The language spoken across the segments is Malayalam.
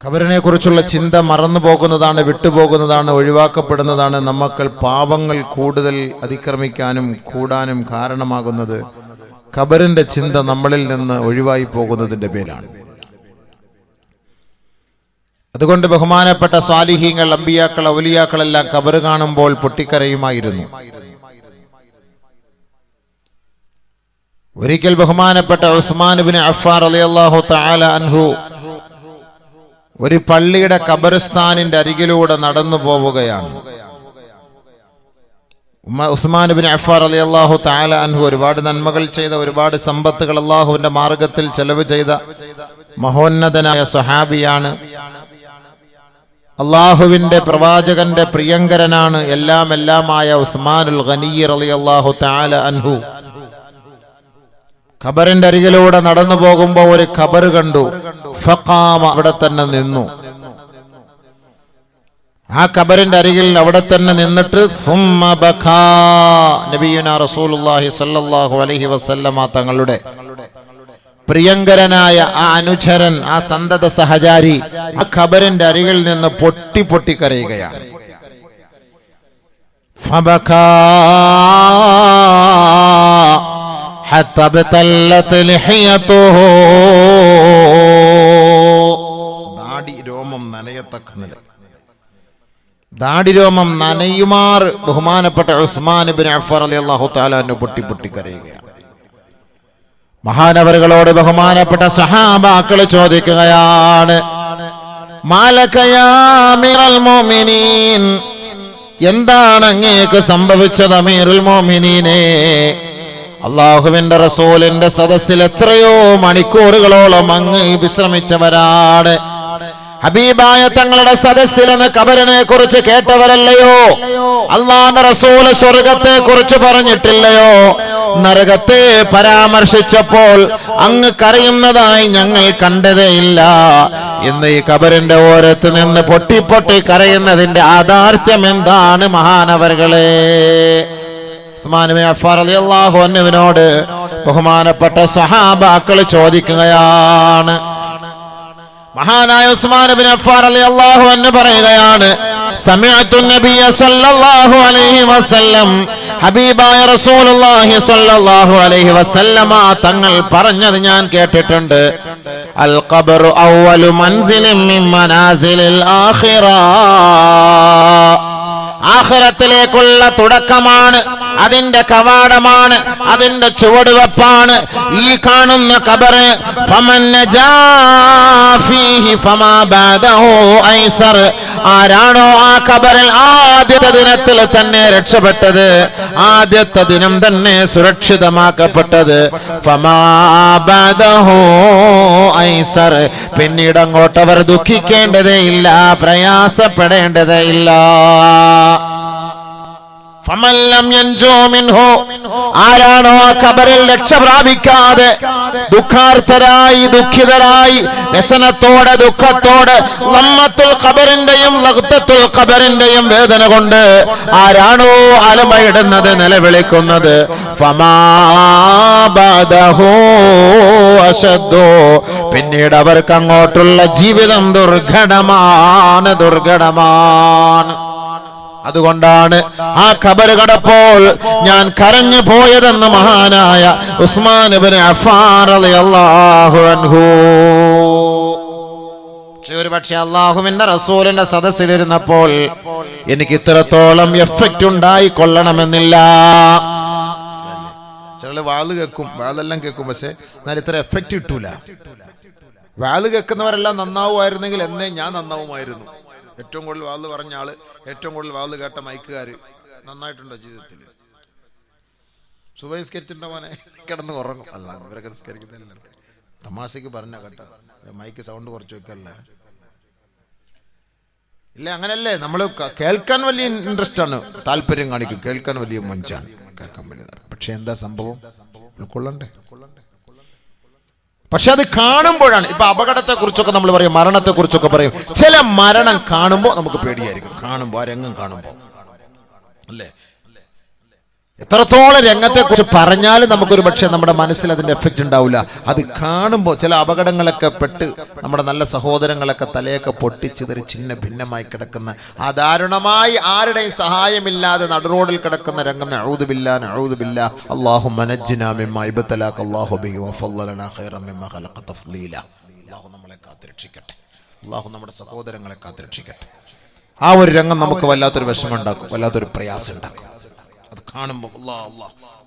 ഖബറിനെ കുറിച്ചുള്ള ചിന്ത മറന്നു പോകുന്നതാണ്, വിട്ടുപോകുന്നതാണ്, ഒഴിവാക്കപ്പെടുന്നതാണ്. നമ്മൾ പാപങ്ങൾ കൂടുതൽ അതിക്രമിക്കാനും കൂടാനും കാരണമാകുന്നത് ഖബറിന്റെ ചിന്ത നമ്മളിൽ നിന്ന് ഒഴിവായി പോകുന്നതിന്റെ പേരാണ്. അതുകൊണ്ട് ബഹുമാനപ്പെട്ട സ്വാലിഹീങ്ങൾ, അമ്പിയാക്കൾ, ഔലിയാക്കളെല്ലാം ഖബർ കാണുമ്പോൾ പൊട്ടിക്കരയുമായിരുന്നു. ഒരിക്കൽ ബഹുമാനപ്പെട്ട ഉസ്മാൻ ഇബ്നു അഫ്ഫാൻ റളിയല്ലാഹു തആല അൻഹു ഒരു പള്ളിയുടെ ഖബർസ്ഥാനിന്റെ അരികിലൂടെ നടന്നു പോവുകയാണ്. ഉസ്മാൻ ഇബ്നു അഫ്ഫാൻ റളിയല്ലാഹു തആല അൻഹു ഒരുപാട് നന്മകൾ ചെയ്ത, ഒരുപാട് സമ്പത്തുകൾ അല്ലാഹുവിന്റെ മാർഗത്തിൽ ചെലവ് ചെയ്ത മഹോന്നതനായ സ്വഹാബിയാണ്. അല്ലാഹുവിന്റെ പ്രവാചകന്റെ പ്രിയങ്കരനാണ്. എല്ലാമായ ഉസ്മാനുൽ ഗനി റളിയല്ലാഹു തആല അൻഹു ഖബറിന്റെ അരികിലൂടെ നടന്നു പോകുമ്പോൾ ഒരു ഖബർ കണ്ടു. ഫഖാമ, അവിടെ തന്നെ നിന്നു. ആ ഖബറിന്റെ അരികിൽ അവിടെ തന്നെ നിന്നിട്ട് സുമ്മ ബഖാ, നബിയുനാ റസൂലുള്ളാഹി സ്വല്ലല്ലാഹു അലൈഹി വസല്ലമ തങ്ങളുടെ പ്രിയങ്കരനായ ആ അനുചരൻ, ആ സന്തത സഹചാരി ആ ഖബറിന്റെ അരികിൽ നിന്ന് പൊട്ടി കരയുകയാണ്. ഫബഖാ ഹത്താ ബതല്ലത് ലിഹയതുഹു, ദാടി രോമം നനയത്തക്ക നില, ദാടി രോമം നനയുമാർ ബഹുമാനപ്പെട്ട ഉസ്മാൻ ഇബ്നു അഫ്ഫാൻ റളിയല്ലാഹു തആല അൻഹു പൊട്ടി കരയുകയാണ്. മഹാനവറുകളോട് ബഹുമാനപ്പെട്ട സഹാബാക്കൾ ചോദിക്കുകയാണ്, മാലക യാ അമീറുൽ മുഅ്മിനീൻ, എന്താണ് അങ്ങേക്ക് സംഭവിച്ചത് അമീറുൽ മുഅ്മിനീനെ? അല്ലാഹുവിന്റെ റസൂലിന്റെ സദസ്സിൽ എത്രയോ മണിക്കൂറുകളോളം അങ്ങ് വിശ്രമിച്ചവരാണ്. ഹബീബായ തങ്ങളുടെ സദസ്സിൽ നിന്ന് ഖബറിനെ കുറിച്ച് കേട്ടവരല്ലയോ? അല്ലാഹുവിന്റെ റസൂൽ സ്വർഗത്തെ കുറിച്ച് പറഞ്ഞിട്ടില്ലയോ? നരകത്തെ പരാമർശിച്ചപ്പോൾ അങ്ങ് കരയുന്നതായി ഞങ്ങൾ കണ്ടതേയില്ല. ഇന്ന് ഈ ഖബറിന്റെ ഓരത്ത് നിന്ന് പൊട്ടി കരയുന്നതിന്റെ യാഥാർത്ഥ്യം എന്താണ് മഹാനവറുകളെ? ഉസ്മാൻ ഇബ്നു അഫ്ഫാൻ റളിയല്ലാഹു അൻഹുവിനോട് ബഹുമാനപ്പെട്ട സ്വഹാബാക്കൾ ചോദിക്കുകയാണ്. മഹാനായ ഉസ്മാൻ ഇബ്നു അഫ്ഫാൻ റളിയല്ലാഹു അൻഹു പറയുകയാണ്, സമിഅതു നബിയ സല്ലല്ലാഹു അലൈഹി വസല്ലം, ഹബീബായ റസൂലുള്ളാഹി സ്വല്ലല്ലാഹു അലൈഹി വസല്ലമ തങ്ങൾ പറഞ്ഞത് ഞാൻ കേട്ടിട്ടുണ്ട്. അൽ ഖബ്റു അവ്വലു മൻസിലിൻ മിൻ മനാസിലിൽ ആഖിറ, ആഖിറത്തിലേക്കുള്ള തുടക്കമാണ്, അതിന്റെ കവാടമാണ്, അതിന്റെ ചുവടുവെപ്പാണ് ഈ കാണുന്ന ഖബർ. ഫമൻ നജാ ഫീഹി ഫമാ ബഅദഹു ഐസർ, ആരാണോ ആ ഖബറിൽ ആദ്യത്തെ ദിനത്തിൽ തന്നെ രക്ഷപ്പെട്ടത്, ആദ്യത്തെ ദിനം തന്നെ സുരക്ഷിതമാക്കപ്പെട്ടത്, ഫമാ ബഅദഹു ഐസർ, പിന്നീട് അങ്ങോട്ടവർ ദുഃഖിക്കേണ്ടതേയില്ല, പ്രയാസപ്പെടേണ്ടതേയില്ല. ഫമൻ ലം യൻജു മിൻഹു, ആരാണോ ആ ഖബറിൽ രക്ഷ പ്രാപിക്കാതെ ദുഃഖാർത്തരായി, ദുഃഖിതരായി, വ്യസനത്തോടെ, ദുഃഖത്തോടെ, ലമ്മത്തുൽ ഖബറിന്റെയും ലഗ്തത്തുൽ ഖബറിന്റെയും വേദന കൊണ്ട് ആരാണോ അലമയിടുന്നത്, നിലവിളിക്കുന്നത്, ഫമാ ബഅദഹു അശദ്ദു, പിന്നീട് അവർക്ക് അങ്ങോട്ടുള്ള ജീവിതം ദുർഘടമാണ്. അതുകൊണ്ടാണ് ആ ഖബർ കടപ്പോൾ ഞാൻ കരഞ്ഞു പോയതെന്ന് മഹാനായ ഉസ്മാൻ ഇബ്നു അഫ്ഫാൻ റളിയല്ലാഹു അൻഹു. പക്ഷേ അല്ലാഹുവിന്റെ റസൂലിന്റെ സദസ്സിലിരുന്നപ്പോൾ എനിക്ക് ഇത്രത്തോളം എഫക്റ്റ് ഉണ്ടായിക്കൊള്ളണമെന്നില്ല. ചില വാള് കേൾക്കും, വാളെല്ലാം കേൾക്കും, പക്ഷെ എന്നാൽ ഇത്ര എഫക്റ്റ് കിട്ടൂല. വാള് കേൾക്കുന്നവരെല്ലാം നന്നാവുമായിരുന്നെങ്കിൽ എന്നേ ഞാൻ നന്നാവുമായിരുന്നു. ഏറ്റവും കൂടുതൽ വാള് പറഞ്ഞ ആള്, ഏറ്റവും കൂടുതൽ വാള് കേട്ട മൈക്കുകാര് നന്നായിട്ടുണ്ടോ ജീവിതത്തിൽ? സുബഹി നിസ്കരിച്ചിട്ടുണ്ടോ മോനെ? കിടന്ന് ഉറങ്ങും. അല്ല, ഇവരൊക്കെ നിസ്കരിക്കുന്നില്ല. തമാശക്ക് പറഞ്ഞ കേട്ടോ, മൈക്ക് സൗണ്ട് കുറച്ച് വെക്കല്ല. ഇല്ല, അങ്ങനല്ലേ? നമ്മൾ കേൾക്കാൻ വലിയ ഇൻട്രസ്റ്റ് ആണ്, താല്പര്യം കാണിക്കും, കേൾക്കാൻ വലിയ മഞ്ചാണ്, കേൾക്കാൻ വലിയ. പക്ഷെ എന്താ സംഭവം? ഉൾക്കൊള്ളണ്ടേ? പക്ഷെ അത് കാണുമ്പോഴാണ്. ഇപ്പൊ അപകടത്തെ കുറിച്ചൊക്കെ നമ്മൾ പറയും, മരണത്തെ കുറിച്ചൊക്കെ പറയും. ചില മരണം കാണുമ്പോൾ നമുക്ക് പേടിയായിരിക്കും. കാണുമ്പോൾ ആ രംഗം കാണുമ്പോൾ അല്ലേ? എത്രത്തോളം രംഗത്തെക്കുറിച്ച് പറഞ്ഞാലും നമുക്കൊരു പക്ഷേ നമ്മുടെ മനസ്സിൽ അതിന്റെ എഫക്റ്റ് ഉണ്ടാവില്ല. അത് കാണുമ്പോൾ ചില അപകടങ്ങളൊക്കെ പെട്ട് നമ്മുടെ നല്ല സഹോദരങ്ങളൊക്കെ തലയൊക്കെ പൊട്ടിച്ചിതറി ചിന്ന ഭിന്നമായി കിടക്കുന്ന ആ ദാരുണമായി ആരുടെയും സഹായമില്ലാതെ നടുറോഡിൽ കിടക്കുന്ന രംഗം നഊദു ബില്ലാഹ് അല്ലാഹുമ്മ നജ്ജിനാ മിമ്മാ ഇബ്തലാക അല്ലാഹു ബിഹി വഫളലനാ ഖൈറൻ മിമ്മാ ഖലഖ തഫ്ളീല. അല്ലാഹു നമ്മളെ കാത്തുരക്ഷിക്കട്ടെ. അല്ലാഹു നമ്മുടെ സഹോദരങ്ങളെ കാത്തുരക്ഷിക്കട്ടെ. ആ ഒരു രംഗം നമുക്ക് വല്ലാത്തൊരു വിഷമം ഉണ്ടാക്കും, വല്ലാത്തൊരു പ്രയാസം ഉണ്ടാക്കും. അത് കാണുമ്പോൾ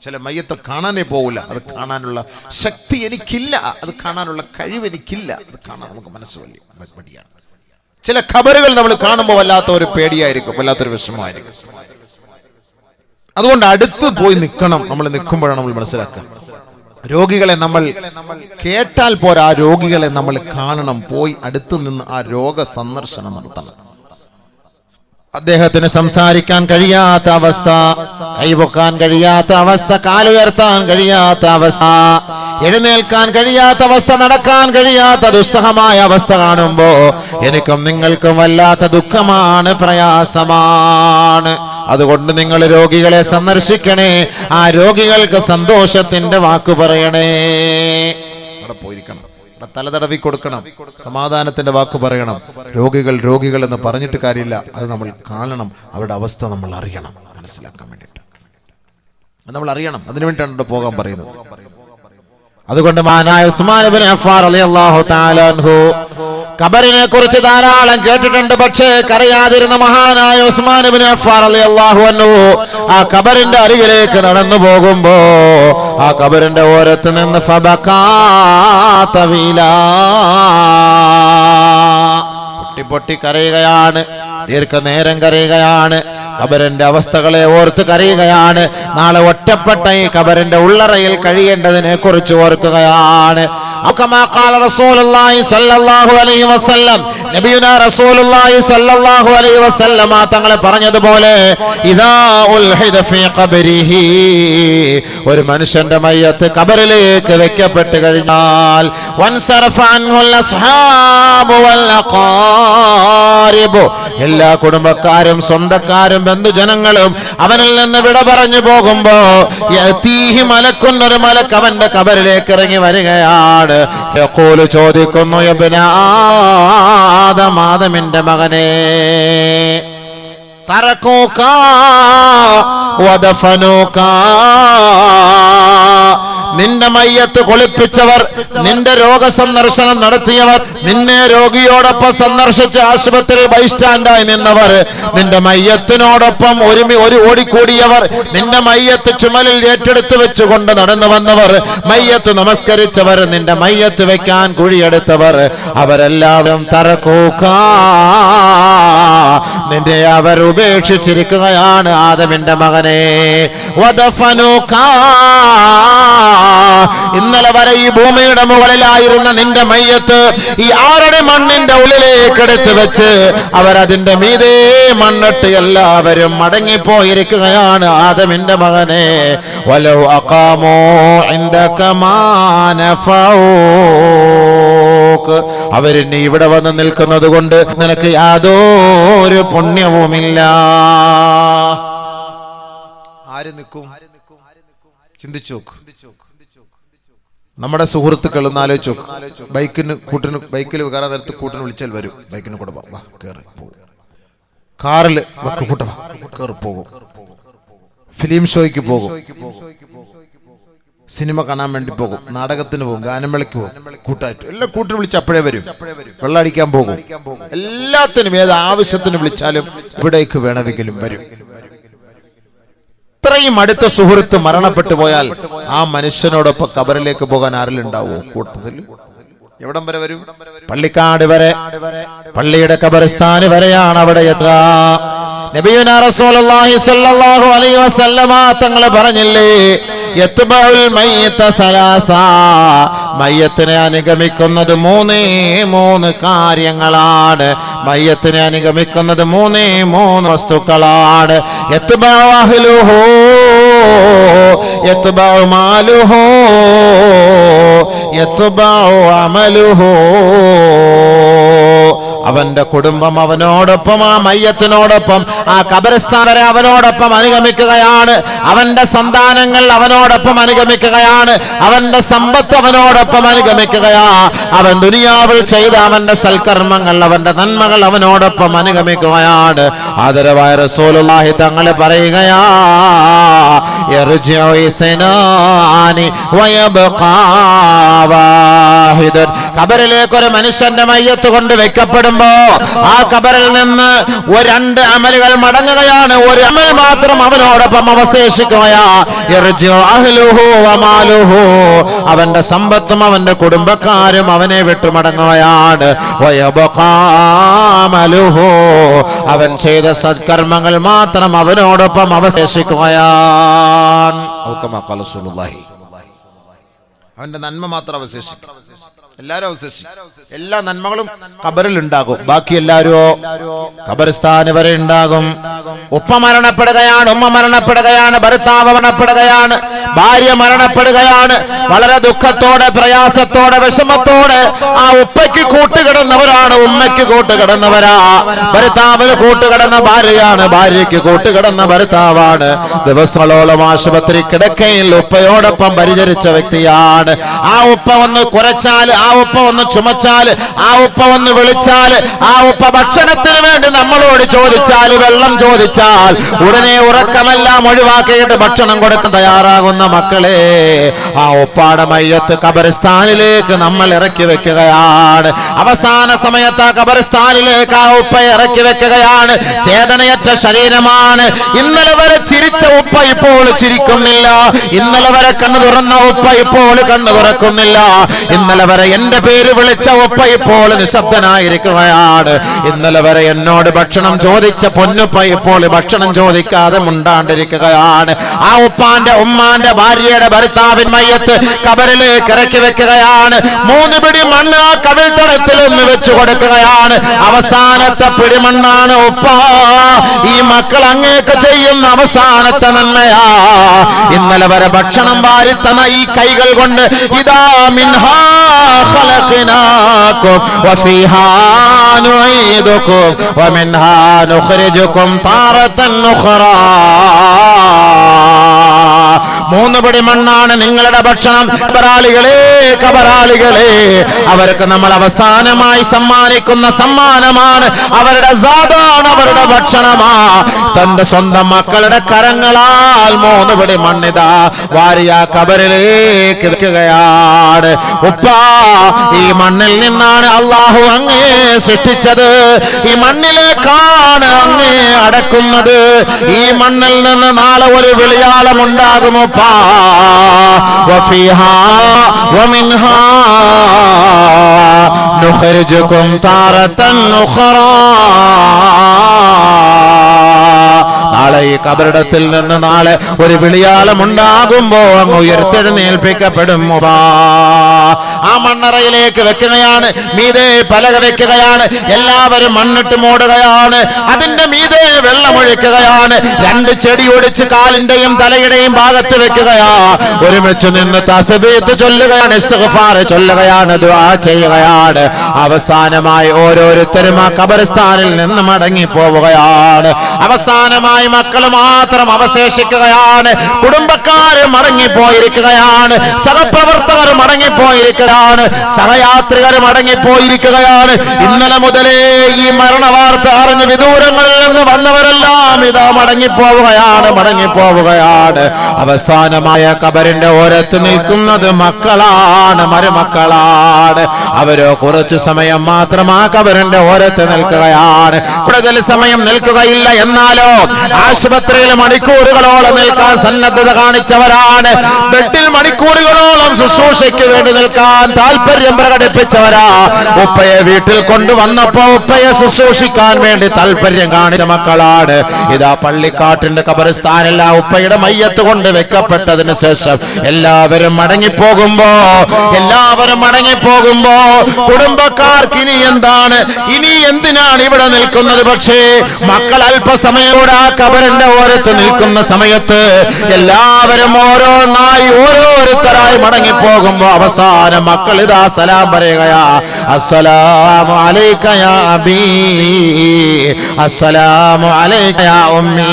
ചില മയ്യത്ത് കാണാനേ പോകില്ല. അത് കാണാനുള്ള ശക്തി എനിക്കില്ല, അത് കാണാനുള്ള കഴിവ് എനിക്കില്ല. അത് കാണാൻ നമുക്ക് മനസ്സ് വലിയ മടിയാണ്. ചില ഖബറുകൾ നമ്മൾ കാണുമ്പോൾ വല്ലാത്ത ഒരു പേടിയായിരിക്കും, വല്ലാത്തൊരു വിഷമമായിരിക്കും. അതുകൊണ്ട് അടുത്ത് പോയി നിൽക്കണം. നമ്മൾ നിൽക്കുമ്പോഴാണ് നമ്മൾ മനസ്സിലാക്കുക. രോഗികളെ നമ്മൾ കേട്ടാൽ പോരാ, ആ രോഗികളെ നമ്മൾ കാണണം. പോയി അടുത്ത് നിന്ന് ആ രോഗ സന്ദർശനം നടത്തണം. അദ്ദേഹത്തിന് സംസാരിക്കാൻ കഴിയാത്ത അവസ്ഥ, കൈപൊക്കാൻ കഴിയാത്ത അവസ്ഥ, കാലുയർത്താൻ കഴിയാത്ത അവസ്ഥ, എഴുന്നേൽക്കാൻ കഴിയാത്ത അവസ്ഥ, നടക്കാൻ കഴിയാത്ത ദുസ്സഹമായ അവസ്ഥ കാണുമ്പോ എനിക്കും നിങ്ങൾക്കും വല്ലാത്ത ദുഃഖമാണ്, പ്രയാസമാണ്. അതുകൊണ്ട് നിങ്ങൾ രോഗികളെ സന്ദർശിക്കണേ. ആ രോഗികൾക്ക് സന്തോഷത്തിന്റെ വാക്ക് പറയണേ. അവിടെ പോയിരിക്കണം, തലതടവി കൊടുക്കണം, സമാധാനത്തിന്റെ വാക്ക് പറയണം. രോഗികൾ എന്ന് പറഞ്ഞിട്ട് കാര്യമില്ല. അത് നമ്മൾ കാണണം. അവരുടെ അവസ്ഥ നമ്മൾ അറിയണം, മനസ്സിലാക്കാൻ വേണ്ടിയിട്ട് നമ്മൾ അറിയണം. അതിനുവേണ്ടിയാണ് പോകാൻ പറയുന്നത്. അതുകൊണ്ട് മഹാനായ ഉസ്മാൻ ഇബ്നു അഫ്ഫാൻ റളിയല്ലാഹു തആല അൻഹു ഖബറിനെ കുറിച്ച് ധാരാളം കേട്ടിട്ടുണ്ട്. പക്ഷേ കരയാതിരുന്ന മഹാനായ ഉസ്മാൻ ഇബ്നു അഫ്ഫാൻ റളിയല്ലാഹു അൻഹു ആ ഖബറിന്റെ അരികിലേക്ക് നടന്നു പോകുമ്പോ ആ ഖബറിന്റെ ഓരത്ത് നിന്ന് ഫബകാ തവീലാ, പൊട്ടി കരയുകയാണ്, ദീർഘനേരം കരയുകയാണ്. ഖബറിന്റെ അവസ്ഥകളെ ഓർത്ത് കരയുകയാണ്. നാളെ ഒറ്റപ്പെട്ട ഈ ഖബറിന്റെ ഉള്ളറയിൽ കഴിയേണ്ടതിനെ കുറിച്ച് ഓർക്കുകയാണ്. തങ്ങളെ പറഞ്ഞതുപോലെ ഒരു മനുഷ്യന്റെ മയ്യത്ത് ഖബറിലേക്ക് വെക്കപ്പെട്ട് കഴിഞ്ഞാൽ എല്ലാ കുടുംബക്കാരും സ്വന്തക്കാരും ബന്ധുജനങ്ങളും അവനിൽ നിന്ന് വിട പറഞ്ഞു പോകുമ്പോ ഒരു മലക്ക് അവന്റെ ഖബറിലേക്ക് ഇറങ്ങി വരികയാണ്. യഖൂലു ചോദിക്കുന്നു, യബ്ന ആദം, ആദമിന്റെ മകനെ, തറകൂക വദഫനൂക, നിന്റെ മയ്യത്ത് കുളിപ്പിച്ചവർ, നിന്റെ രോഗസന്ദർശനം നടത്തിയവർ, നിന്നെ രോഗിയോടൊപ്പം സന്ദർശിച്ച് ആശുപത്രിയിൽ ബൈസ്റ്റാൻഡായി നിന്നവർ, നിന്റെ മയ്യത്തിനോടൊപ്പം ഓടിക്കൂടിയവർ, നിന്റെ മയ്യത്ത് ചുമലിൽ ഏറ്റെടുത്ത് വെച്ചുകൊണ്ട് നടന്നു വന്നവർ, മയ്യത്ത് നമസ്കരിച്ചവർ, നിന്റെ മയ്യത്ത് വെക്കാൻ കുഴിയെടുത്തവർ, അവരെല്ലാവരും തറക്കൂക, നിന്റെ അവർ ഉപേക്ഷിച്ചിരിക്കുകയാണ് ആദമിന്റെ മകനെ. വദഫനൂക, ഇന്നലെ വരെ ഈ ഭൂമിയുടെ മുകളിലായിരുന്ന നിന്റെ മയ്യത്ത് ഈ ആരുടെ മണ്ണിന്റെ ഉള്ളിലേക്ക് എടുത്തു വെച്ച് അവരതിന്റെ മീതെ മണ്ണിട്ട് എല്ലാവരും മടങ്ങിപ്പോയിരിക്കുകയാണ് ആദമിന്റെ മകനെ. വലൗ അഖാമൂ ഇൻദക മാ നഫഊക, അവരിനി ഇവിടെ വന്ന് നിൽക്കുന്നത് കൊണ്ട് നിനക്ക് യാതൊരു പുണ്യവുമില്ല. ആര് നിൽക്കും? ചിന്തിച്ചു നോക്ക്. നമ്മുടെ സുഹൃത്തുക്കൾ ഒന്ന് ആലോചിച്ച് നോക്ക്. ബൈക്കിൽ കയറാൻ നേരത്ത് കൂട്ടിന് വിളിച്ചാൽ വരും. ബൈക്കിന് കൂടെ വാ കയറി പോകും. കാറിൽ കൂട്ട കയറി പോകും. ഫിലിം ഷോയ്ക്ക് പോകും, സിനിമ കാണാൻ വേണ്ടി പോകും, നാടകത്തിന് പോകും, ഗാനമേളയ്ക്ക് പോകും, കൂട്ടായിട്ട് എല്ലാം കൂട്ടിന് വിളിച്ച് അപ്പോഴേ വരും. വെള്ളമടിക്കാൻ പോകും, എല്ലാത്തിനും ഏത് ആവശ്യത്തിന് വിളിച്ചാലും ഇവിടേക്ക് വേണമെങ്കിലും വരും. ഇത്രയും അടുത്ത സുഹൃത്ത് മരണപ്പെട്ടു പോയാൽ ആ മനുഷ്യനോടൊപ്പം ഖബറിലേക്ക് പോകാൻ ആരിലുണ്ടാവോ കൂട്ടത്തിൽ? എവിടം വരെ വരും? പള്ളിക്കാട് വരെ, പള്ളിയുടെ ഖബറിസ്ഥാന് വരെയാണ് അവിടെ എത്തുക. നബിയുനാ റസൂലുള്ളാഹി സ്വല്ലല്ലാഹു അലൈഹി വസല്ലമ തങ്ങൾ പറഞ്ഞില്ലേ, യത്ബഉൽ മയ്യിത സലാസ, മയ്യത്തിനെ അനുഗമിക്കുന്നത് മൂന്ന് കാര്യങ്ങളാണ്. മയ്യത്തിനെ അനുഗമിക്കുന്നത് മൂന്ന് വസ്തുക്കളാണ്. യത്ബഉ അഹ്ലുഹു, യത്ബഉ മാലുഹു, യത്ബഉ അമലുഹു. അവന്റെ കുടുംബം അവനോടൊപ്പം, ആ മയ്യത്തിനോടൊപ്പം, ആ ഖബർസ്ഥാൻ വരെ അവനോടൊപ്പം അനുഗമിക്കുകയാണ്. അവന്റെ സന്താനങ്ങൾ അവനോടൊപ്പം അനുഗമിക്കുകയാണ്. അവന്റെ സമ്പത്ത് അവനോടൊപ്പം അനുഗമിക്കുകയാ. അവൻ ദുനിയാവിൽ ചെയ്ത അവന്റെ സൽക്കർമ്മങ്ങൾ, അവന്റെ നന്മകൾ അവനോടൊപ്പം അനുഗമിക്കുകയാണ്. ആദരവായ റസൂലുള്ളാഹി തങ്ങൾ പറയുകയാ, യർജിഉ ഇസ്നാനി വയബ്ഖാ വാഹിദൻ. ഖബറിലേക്ക് ഒരു മനുഷ്യന്റെ മയ്യത്ത് കൊണ്ട് വെക്കപ്പെടുമ്പോ ആ ഖബറിൽ നിന്ന് രണ്ട് അമലുകൾ മടങ്ങുകയാണ്. ഒരു അമൽ മാത്രം അവനോടൊപ്പം അവശേഷിക്കുകയാ. യർജിഉ അഹ്ലുഹു വമാലുഹു. അവന്റെ സമ്പത്തും അവന്റെ കുടുംബക്കാരും അവനെ വിട്ടു മടങ്ങുകയാണ്. വയബ്ഖാ അമലുഹു. അവൻ ചെയ്ത സത്കർമ്മങ്ങൾ മാത്രം അവനോടൊപ്പം അവശേഷിക്കുകയാണ്. അവന്റെ നന്മ മാത്രം അവശേഷിക്കും. എല്ലാരും അവശേഷിക്കും. എല്ലാ നന്മകളും ഖബറിൽ ഉണ്ടാകും. ബാക്കി എല്ലാവരോ ഖബർസ്ഥാന് വരെ ഉണ്ടാകും. ഉപ്പ മരണപ്പെടുകയാണ്, ഉമ്മ മരണപ്പെടുകയാണ്, ഭർത്താവ് മരണപ്പെടുകയാണ്, ഭാര്യ മരണപ്പെടുകയാണ്. വളരെ ദുഃഖത്തോടെ, പ്രയാസത്തോടെ, വിഷമത്തോടെ ആ ഉപ്പയ്ക്ക് കൂട്ടുകിടന്നവരാണ്, ഉമ്മയ്ക്ക് കൂട്ടുകിടന്നവരാ. ഭർത്താവിന് കൂട്ടുകിടന്ന ഭാര്യയാണ്, ഭാര്യയ്ക്ക് കൂട്ടുകിടന്ന ഭർത്താവാണ്. ദിവസങ്ങളോളം ആശുപത്രി കിടക്കയിൽ ഉപ്പയോടൊപ്പം പരിചരിച്ച വ്യക്തിയാണ്. ആ ഉപ്പ ഒന്ന് കുറച്ചാൽ, ആ ഉപ്പ ഒന്ന് ചുമച്ചാൽ, ആ ഉപ്പ ഒന്ന് വിളിച്ചാൽ, ആ ഉപ്പ ഭക്ഷണത്തിന് വേണ്ടി നമ്മളോട് ചോദിച്ചാൽ, വെള്ളം ചോദിച്ചാൽ ഉടനെ ഉറക്കമെല്ലാം ഒഴിവാക്കിയിട്ട് ഭക്ഷണം കൊടുക്കാൻ തയ്യാറാകുന്ന മക്കളെ, ആ ഉപ്പാടെ മയ്യത്ത് ഖബർസ്ഥാനിലേക്ക് നമ്മൾ ഇറക്കി വെക്കുകയാണ്. അവസാന സമയത്ത് ആ ഖബർസ്ഥാനിലേക്ക് ആ ഉപ്പ ഇറക്കി വെക്കുകയാണ്. ചേതനയറ്റ ശരീരമാണ്. ഇന്നലെ വരെ ചിരിച്ച ഉപ്പ ഇപ്പോൾ ചിരിക്കുന്നില്ല. ഇന്നലെ വരെ കണ്ണു തുറന്ന ഉപ്പ ഇപ്പോൾ കണ്ണു തുറക്കുന്നില്ല. ഇന്നലെ വരെ എന്റെ പേര് വിളിച്ച ഉപ്പ ഇപ്പോൾ നിശബ്ദനായിരിക്കുകയാണ്. ഇന്നലെ വരെ എന്നോട് ഭക്ഷണം ചോദിച്ച പൊന്നുപ്പ ഇപ്പോൾ ഭക്ഷണം ചോദിക്കാതെ മുണ്ടാണ്ടിരിക്കുകയാണ്. ആ ഉപ്പാന്റെ, ഉമ്മാന്റെ, ഭാര്യയുടെ, ഭർത്താവിൻ മയ്യത്ത് ഖബറിലേക്ക് ഇറക്കി വെക്കുകയാണ്. 3 പിടി മണ്ണ് ആ കവിൾത്തടത്തിൽ നിന്ന് വെച്ചു കൊടുക്കുകയാണ്. അവസാനത്തെ പിടിമണ്ണാണ് ഉപ്പ. ഈ മക്കൾ അങ്ങേക്ക് ചെയ്യുന്ന അവസാനത്തെ നന്മയാ. ഇന്നലെ വരെ ഭക്ഷണം വാരിത്തന്ന ഈ കൈകൾ കൊണ്ട് ഇതാ മിൻഹാ ഖലഖനാകും വഫീഹാ നുഈദുകും വമിൻഹാ നുഖ്രിജുകും താറതൻ ഉഖ്റാ. 3 പിടി മണ്ണാണ് നിങ്ങളുടെ ഭക്ഷണം. കബറാളികളെ, കബറാളികളെ, അവർക്ക് നമ്മൾ അവസാനമായി സമ്മാനിക്കുന്ന സമ്മാനമാണ്. അവരുടെ സാധാണ്, അവരുടെ ഭക്ഷണമാ. തന്റെ സ്വന്തം മക്കളുടെ കരങ്ങളാൽ 3 പിടി മണ്ണിതാ വാരിയ കബറിലേക്ക് വെക്കുകയാണ്. ഉപ്പ, ഈ മണ്ണിൽ നിന്നാണ് അള്ളാഹു അങ്ങേ സൃഷ്ടിച്ചത്. ഈ മണ്ണിലേക്കാണ് അങ്ങേ അടക്കുന്നത്. ഈ മണ്ണിൽ നിന്ന് നാളെ ഒരു വിളിയാളമുണ്ടാകും ഉപ്പ. വഫീഹാ വമിൻഹാ നുഖ്രിജുകും താറതൻ ഉഖ്റാ. നാളെ ഈ കബറിടത്തിൽ നിന്ന് നാളെ ഒരു വിളിയാളം ഉണ്ടാകുമ്പോ അങ്ങ് ഉയർത്തെഴുന്നേൽപ്പിക്കപ്പെടും. ആ മണ്ണറയിലേക്ക് വെക്കുകയാണ്. മീതെ പലക വെക്കുകയാണ്. എല്ലാവരും മണ്ണിട്ട് മൂടുകയാണ്. അതിന്റെ മീതെ വെള്ളമൊഴിക്കുകയാണ്. 2 ചെടി ഒടിച്ച് കാലിന്റെയും തലയുടെയും ഭാഗത്ത് വെക്കുകയാ. ഒരുമിച്ച് നിന്ന് തസ്ബീഹ് ചൊല്ലുകയാണ്, ഇസ്തിഗ്ഫാർ ചൊല്ലുകയാണ്, ദുആ ചെയ്യുകയാണ്. അവസാനമായി ഓരോരുത്തരും ആ ഖബർസ്ഥാനിൽ നിന്ന് മടങ്ങിപ്പോവുകയാണ്. അവസാനമായി മക്കൾ മാത്രം അവശേഷിക്കുകയാണ്. കുടുംബക്കാർ മടങ്ങിപ്പോയിരിക്കുകയാണ്. സഹപ്രവർത്തകർ മടങ്ങിപ്പോയിരിക്കുകയാണ്. സഹയാത്രികർ മടങ്ങിപ്പോയിരിക്കുകയാണ്. ഇന്നലെ മുതലേ ഈ മരണവാർത്ത അറിഞ്ഞ് വിദൂരങ്ങളിൽ നിന്ന് വന്നവരെല്ലാം ഇതാ മടങ്ങിപ്പോവുകയാണ്, മടങ്ങിപ്പോവുകയാണ്. അവസാനമായ ഖബറിന്റെ ഓരത്ത് നിൽക്കുന്നത് മക്കളാണ്, മരുമക്കളാണ്. അവരോ കുറച്ചു സമയം മാത്രം ആ ഖബറിന്റെ ഓരത്ത് നിൽക്കുകയാണ്. കൂടുതൽ സമയം നിൽക്കുകയില്ല. എന്നാലോ ആശുപത്രിയിൽ മണിക്കൂറുകളോളം നിൽക്കാൻ സന്നദ്ധത കാണിച്ചവരാണ്. ബെഡിൽ മണിക്കൂറുകളോളം ശുശ്രൂഷയ്ക്ക് വേണ്ടി നിൽക്കാൻ താല്പര്യം പ്രകടിപ്പിച്ചവരാ. ഉപ്പയെ വീട്ടിൽ കൊണ്ടുവന്നപ്പോ ഉപ്പയെ ശുശ്രൂഷിക്കാൻ വേണ്ടി താല്പര്യം കാണിച്ച മക്കളാണ്. ഇതാ പള്ളിക്കാട്ടിന്റെ ഖബർസ്ഥാനിൽ ആ ഉപ്പയുടെ മയ്യത്ത് കൊണ്ട് വെക്കപ്പെട്ടതിന് ശേഷം എല്ലാവരും മടങ്ങിപ്പോകുമ്പോ കുടുംബക്കാർക്ക് ഇനി എന്താണ്, ഇനി എന്തിനാണ് ഇവിടെ നിൽക്കുന്നത്? പക്ഷേ മക്കൾ അല്പ അല്പസമയോടെ ആ ഖബറിന്റെ ഓരത്ത് നിൽക്കുന്ന സമയത്ത് എല്ലാവരും ഓരോന്നായി ഓരോരുത്തരായി മടങ്ങിപ്പോകുമ്പോ അവസാനം മക്കൾ ഇതാ സലാം പറയുകയാ, അസ്സലാമു അലൈക യാ അബീ, അസ്സലാമു അലൈക യാ ഉമ്മീ,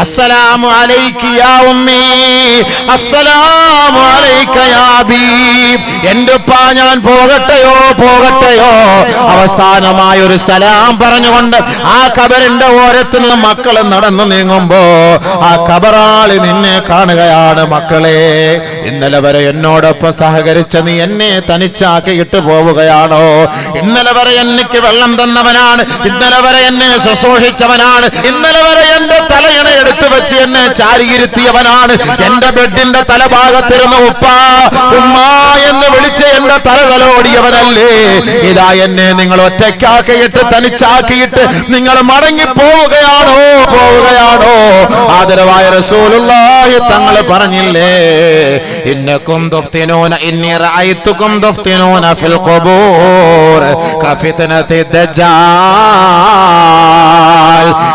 അസ്സലാമു അലൈകി യാ ഉമ്മീ, അസ്സലാമു അലൈക യാ അബീ. എന്റെ ഉപ്പാ ഞാൻ പോകട്ടെയോ പോകട്ടെയോ. അവസാനമായ ഒരു സലാം പറഞ്ഞുകൊണ്ട് ആ ഖബറിന്റെ ഓരത്ത് നിന്ന് മക്കൾ നടന്നു നീങ്ങുമ്പോ ആ ഖബറാളി നിന്നെ കാണുകയാണ്. മക്കളെ, ഇന്നലെ വരെ എന്നോടൊപ്പം സഹകരിച്ച നീ എന്നെ തനിച്ചാക്കിയിട്ട് പോവുകയാണോ? ഇന്നലെ വരെ എനിക്ക് വെള്ളം തന്നവനാണ്, ഇന്നലെ വരെ എന്നെ ശുശ്രൂഷിച്ചവനാണ്, ഇന്നലെ വരെ എന്റെ തലയിണ എടുത്തു വെച്ച് എന്നെ ചാരിയിരുത്തിയവനാണ്, എന്റെ ബെഡിന്റെ തലഭാഗത്തിരുന്ന് ഉപ്പാ ഉമ്മാ എന്ന് വിളിച്ച് എന്റെ തലതലോടിയവനല്ലേ. ഇതാ എന്നെ നിങ്ങൾ ഒറ്റയ്ക്കാക്കിയിട്ട് തനിച്ചാക്കിയിട്ട് നിങ്ങൾ മടങ്ങി പോവുകയാണോ പോവുകയാണോ? ആദരവായ റസൂലുള്ളാഹി തങ്ങൾ പറഞ്ഞില്ലേ, ഇന്നകും തുഫ്തിനൂന ഇന്നി റഅയ്തുകും തുഫ്തിനൂന ഫിൽ ഖുബൂർ കഫിത്നതി ദജ്ജാൽ.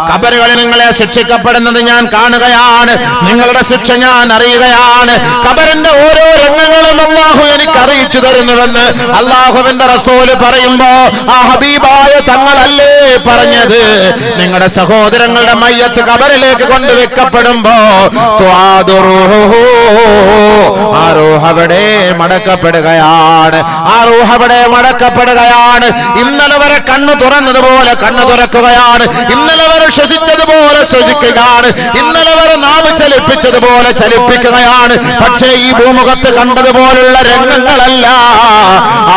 ഖബറുകളിൽ നിങ്ങളെ ശിക്ഷിക്കപ്പെടുന്നത് ഞാൻ കാണുകയാണ്, നിങ്ങളുടെ ശിക്ഷ ഞാൻ അറിയുകയാണ്. ഖബറിന്റെ ഓരോ രംഗങ്ങളും അല്ലാഹു എനിക്ക് അറിയിച്ചു തരുന്നുവെന്ന് അല്ലാഹുവിന്റെ റസൂല് പറയുമ്പോ ആ ഹബീബായ തങ്ങളല്ലേ പറഞ്ഞത്, നിങ്ങളുടെ സഹോദരങ്ങളുടെ മയ്യത്ത് ഖബറിലേക്ക് കൊണ്ടുവെക്കപ്പെടുമ്പോ ആ റൂഹ് അവിടെ മടക്കപ്പെടുകയാണ്, ആ റൂഹ് അവിടെ മടക്കപ്പെടുകയാണ്. ഇന്നലെ വരെ കണ്ണു തുറന്നതുപോലെ കണ്ണു തുറക്കുകയാണ്, ഇന്നലെ വരെ ശ്വസിച്ചതുപോലെ ശ്വസിക്കുകയാണ്, ഇന്നലെ വരെ നാവ് ചലിപ്പിച്ചതുപോലെ ചലിപ്പിക്കുകയാണ്. പക്ഷേ ഈ ഭൂമുഖത്ത് കണ്ടതുപോലുള്ള രംഗങ്ങളല്ല.